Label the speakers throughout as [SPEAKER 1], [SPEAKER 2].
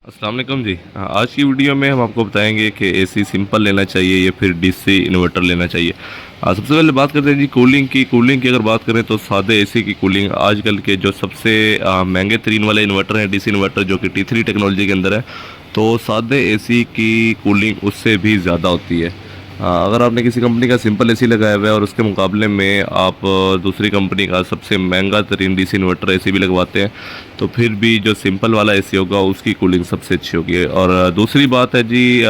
[SPEAKER 1] अस्सलाम वालेकुम जी। आज की वीडियो में हम आपको बताएंगे कि एसी सिंपल लेना चाहिए या फिर डीसी इन्वर्टर लेना चाहिए। सबसे पहले बात करते हैं जी कूलिंग की अगर बात करें तो सादे एसी की कूलिंग आजकल के जो सबसे महंगे तरीन वाले इन्वर्टर हैं डीसी इन्वर्टर जो कि T3 टेक्नोलॉजी के अंदर है, तो सादे एसी की कूलिंग उससे भी ज़्यादा होती है। अगर आपने किसी कंपनी का सिंपल एसी लगाया हुआ है और उसके मुकाबले में आप दूसरी कंपनी का सबसे महंगा तरीन डीसी इन्वर्टर एसी भी लगवाते हैं, तो फिर भी जो सिंपल वाला एसी होगा उसकी कूलिंग सबसे अच्छी होगी। और दूसरी बात है जी,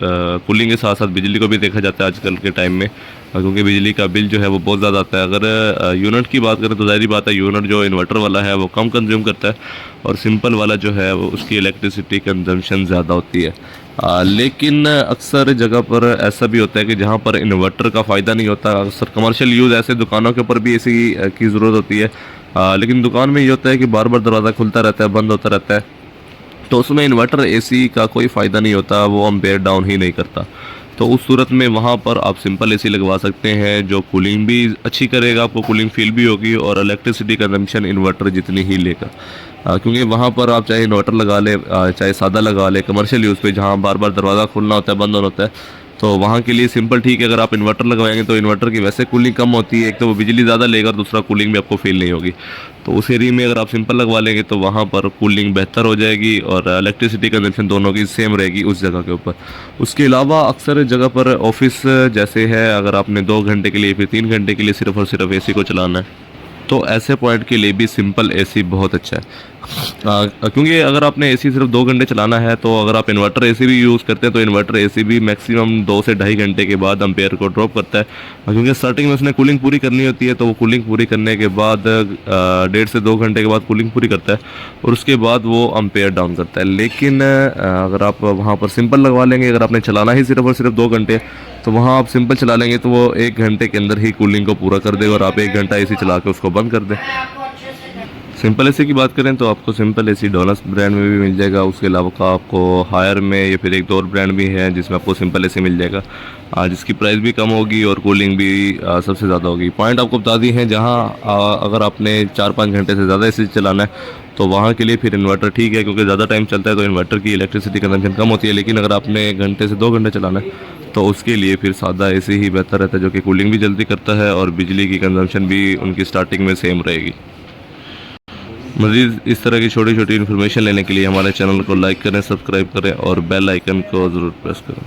[SPEAKER 1] कूलिंग के साथ साथ बिजली को भी देखा जाता है आजकल के टाइम में, क्योंकि बिजली का बिल जो है वो बहुत ज़्यादा आता है। अगर यूनिट की बात करें तो ज़ाहिर बात है यूनिट जो इन्वर्टर वाला है वो कम कंज्यूम करता है और सिंपल वाला जो है वो उसकी इलेक्ट्रिसिटी कंजम्पशन ज़्यादा होती है। लेकिन अक्सर जगह पर ऐसा भी होता है कि जहाँ पर इन्वर्टर का फ़ायदा नहीं होता, अक्सर कमर्शियल यूज़ ऐसे दुकानों के ऊपर भी एसी की ज़रूरत होती है। लेकिन दुकान में ये होता है कि बार बार दरवाज़ा खुलता रहता है, बंद होता रहता है, तो उसमें इन्वर्टर एसी का कोई फ़ायदा नहीं होता, वो एम्पेयर डाउन ही नहीं करता। तो उस सूरत में वहाँ पर आप सिंपल एसी लगवा सकते हैं जो कूलिंग भी अच्छी करेगा, आपको कूलिंग फील भी होगी और इलेक्ट्रिसिटी कंजम्पशन इन्वर्टर जितनी ही लेगा। क्योंकि वहाँ पर आप चाहे इन्वर्टर लगा ले, चाहे सादा लगा ले, कमर्शियल यूज़ पे जहाँ बार बार दरवाज़ा खुलना होता है, बंद होना होता है, तो वहाँ के लिए सिंपल ठीक है। अगर आप इन्वर्टर लगवाएंगे तो इन्वर्टर की वैसे कूलिंग कम होती है, एक तो वो बिजली ज़्यादा लेगा और दूसरा कूलिंग भी आपको फील नहीं होगी। तो उस एरिया में अगर आप सिंपल लगवा लेंगे तो वहाँ पर कूलिंग बेहतर हो जाएगी और इलेक्ट्रिसिटी कंजम्पशन दोनों की सेम रहेगी उस जगह के ऊपर। उसके अलावा अक्सर जगह पर ऑफिस जैसे है, अगर आपने 2 घंटे के लिए फिर 3 घंटे के लिए सिर्फ और सिर्फ एसी को चलाना है, तो ऐसे पॉइंट के लिए भी सिंपल एसी बहुत अच्छा है। क्योंकि अगर आपने एसी सिर्फ 2 घंटे चलाना है, तो अगर आप इन्वर्टर एसी भी यूज़ करते हैं तो इन्वर्टर एसी भी मैक्सिमम 2 से ढाई घंटे के बाद एम्पेयर को ड्रॉप करता है। क्योंकि स्टार्टिंग में उसने कूलिंग पूरी करनी होती है, तो वो कूलिंग पूरी करने के बाद 1.5 से 2 घंटे के बाद कूलिंग पूरी करता है और उसके बाद वो एम्पेयर डाउन करता है। लेकिन अगर आप वहाँ पर सिंपल लगवा लेंगे, अगर आपने चलाना ही सिर्फ और सिर्फ 2 घंटे, तो वहाँ आप सिंपल चला लेंगे तो वो 1 घंटे के अंदर ही कूलिंग को पूरा कर देगा और आप 1 घंटा एसी चला के उसको बंद कर दें। सिंपल एसी की बात करें तो आपको सिंपल एसी डोनस ब्रांड में भी मिल जाएगा। उसके अलावा का आपको हायर में या फिर एक दो और ब्रांड भी है जिसमें आपको सिंपल एसी मिल जाएगा, जिसकी प्राइस भी कम होगी और कूलिंग भी सबसे ज़्यादा होगी। पॉइंट आपको बता दी हैं, जहाँ अगर आपने 4-5 घंटे से ज़्यादा एसी चलाना है तो वहाँ के लिए फिर इन्वर्टर ठीक है, क्योंकि ज़्यादा टाइम चलता है तो इन्वर्टर की इलेक्ट्रिसिटी कंजम्पशन कम होती है। लेकिन अगर आपने 1 घंटे से 2 घंटे चलाना है तो उसके लिए फिर सादा एसी ही बेहतर रहता है, जो कि कूलिंग भी जल्दी करता है और बिजली की कंजम्पशन भी उनकी स्टार्टिंग में सेम रहेगी। मज़ीद इस तरह की छोटी छोटी इन्फॉर्मेशन लेने के लिए हमारे चैनल को लाइक करें, सब्सक्राइब करें और बेल आइकन को ज़रूर प्रेस करें।